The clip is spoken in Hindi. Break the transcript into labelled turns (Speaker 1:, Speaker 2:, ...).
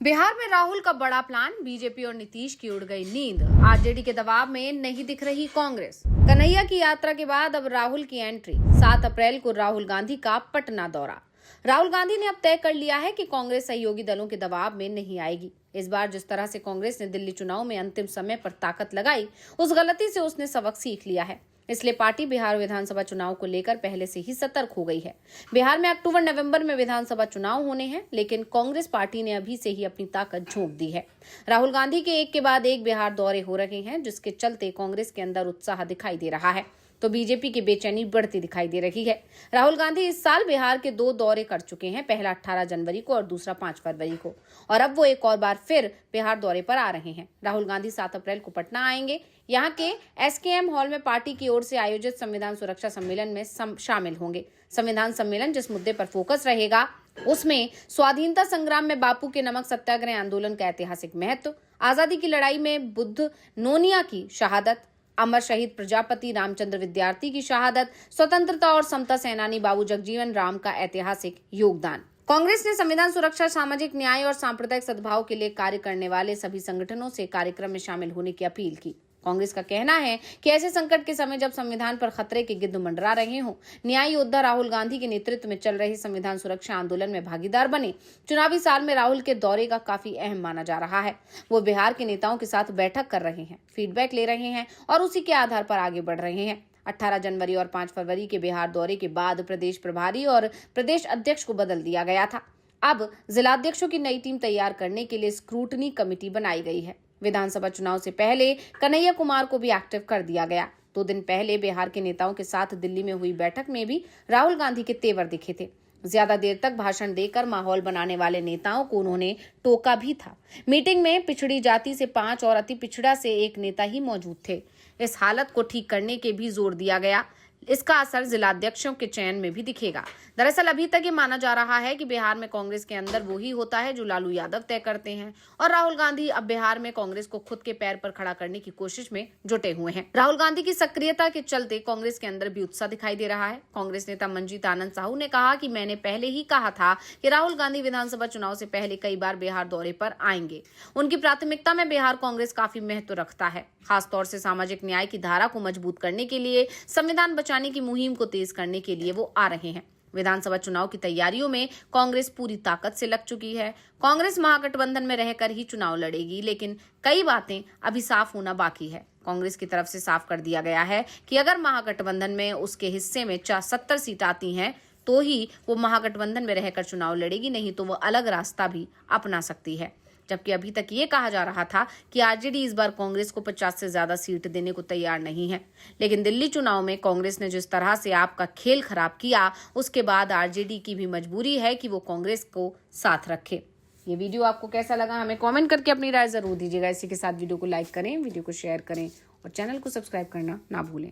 Speaker 1: बिहार में राहुल का बड़ा प्लान, बीजेपी और नीतीश की उड़ गई नींद। आरजेडी के दबाव में नहीं दिख रही कांग्रेस। कन्हैया की यात्रा के बाद अब राहुल की एंट्री। 7 अप्रैल को राहुल गांधी का पटना दौरा। राहुल गांधी ने अब तय कर लिया है कि कांग्रेस सहयोगी दलों के दबाव में नहीं आएगी। इस बार जिस तरह से कांग्रेस ने दिल्ली चुनाव में अंतिम समय पर ताकत लगाई, उस गलती से उसने सबक सीख लिया है। इसलिए पार्टी बिहार विधानसभा चुनाव को लेकर पहले से ही सतर्क हो गई है। बिहार में अक्टूबर नवंबर में विधानसभा चुनाव होने हैं, लेकिन कांग्रेस पार्टी ने अभी से ही अपनी ताकत झोंक दी है। राहुल गांधी के एक के बाद एक बिहार दौरे हो रहे हैं, जिसके चलते कांग्रेस के अंदर उत्साह दिखाई दे रहा है, तो बीजेपी की बेचैनी बढ़ती दिखाई दे रही है। राहुल गांधी इस साल बिहार के 2 दौरे कर चुके हैं, पहला 18 जनवरी को और दूसरा 5 फरवरी को, और अब वो एक और बार फिर बिहार दौरे पर आ रहे हैं। राहुल गांधी 7 अप्रैल को पटना आएंगे। यहाँ के एसकेएम हॉल में पार्टी की ओर से आयोजित संविधान सुरक्षा सम्मेलन में शामिल होंगे। संविधान सम्मेलन जिस मुद्दे पर फोकस रहेगा, उसमें स्वाधीनता संग्राम में बापू के नमक सत्याग्रह आंदोलन का ऐतिहासिक महत्व, आजादी की लड़ाई में बुद्ध नोनिया की शहादत, अमर शहीद प्रजापति रामचंद्र विद्यार्थी की शहादत, स्वतंत्रता और समता सेनानी बाबू जगजीवन राम का ऐतिहासिक योगदान। कांग्रेस ने संविधान सुरक्षा, सामाजिक न्याय और सांप्रदायिक सद्भाव के लिए कार्य करने वाले सभी संगठनों से कार्यक्रम में शामिल होने की अपील की। कांग्रेस का कहना है कि ऐसे संकट के समय जब संविधान पर खतरे के गिद्ध मंडरा रहे हों, न्याय योद्धा राहुल गांधी के नेतृत्व में चल रही संविधान सुरक्षा आंदोलन में भागीदार बने। चुनावी साल में राहुल के दौरे का काफी अहम माना जा रहा है। वो बिहार के नेताओं के साथ बैठक कर रहे हैं, फीडबैक ले रहे हैं और उसी के आधार पर आगे बढ़ रहे हैं। 18 जनवरी और 5 फरवरी के बिहार दौरे के बाद प्रदेश प्रभारी और प्रदेश अध्यक्ष को बदल दिया गया था। अब जिलाध्यक्षों की नई टीम तैयार करने के लिए स्क्रूटनी कमेटी बनाई गई है। विधानसभा चुनाव से पहले कन्हैया कुमार को भी एक्टिव कर दिया गया। 2 दिन पहले बिहार के नेताओं के साथ दिल्ली में हुई बैठक में भी राहुल गांधी के तेवर दिखे थे। ज्यादा देर तक भाषण देकर माहौल बनाने वाले नेताओं को उन्होंने टोका भी था। मीटिंग में पिछड़ी जाति से 5 और अति पिछड़ा से 1 नेता ही मौजूद थे। इस हालत को ठीक करने के भी जोर दिया गया। इसका असर जिलाध्यक्षों के चयन में भी दिखेगा। दरअसल अभी तक ये माना जा रहा है कि बिहार में कांग्रेस के अंदर वो ही होता है जो लालू यादव तय करते हैं, और राहुल गांधी अब बिहार में कांग्रेस को खुद के पैर पर खड़ा करने की कोशिश में जुटे हुए हैं। राहुल गांधी की सक्रियता के चलते कांग्रेस के अंदर भी उत्साह दिखाई दे रहा है। कांग्रेस नेता मंजीत आनंद साहू ने कहा कि मैंने पहले ही कहा था कि राहुल गांधी विधानसभा चुनाव से पहले कई बार बिहार दौरे पर आएंगे। उनकी प्राथमिकता में बिहार कांग्रेस काफी महत्व रखता है, खासतौर से सामाजिक न्याय की धारा को मजबूत करने के लिए, संविधान बचाने की मुहिम को तेज करने के लिए वो आ रहे हैं। विधानसभा चुनाव की तैयारियों में कांग्रेस पूरी ताकत से लग चुकी है। कांग्रेस महागठबंधन में रहकर ही चुनाव लड़ेगी, लेकिन कई बातें अभी साफ होना बाकी है। कांग्रेस की तरफ से साफ कर दिया गया है कि अगर महागठबंधन में उसके हिस्से में 70 सीट आती हैं, तो ही वो महागठबंधन में रहकर चुनाव लड़ेगी, नहीं तो वो अलग रास्ता भी अपना सकती है। जबकि अभी तक ये कहा जा रहा था कि आरजेडी इस बार कांग्रेस को 50 से ज्यादा सीट देने को तैयार नहीं है। लेकिन दिल्ली चुनाव में कांग्रेस ने जिस तरह से आपका खेल खराब किया, उसके बाद आरजेडी की भी मजबूरी है कि वो कांग्रेस को साथ रखे। ये वीडियो आपको कैसा लगा, हमें कमेंट करके अपनी राय जरूर दीजिएगा। इसी के साथ वीडियो को लाइक करें, वीडियो को शेयर करें और चैनल को सब्सक्राइब करना ना भूलें।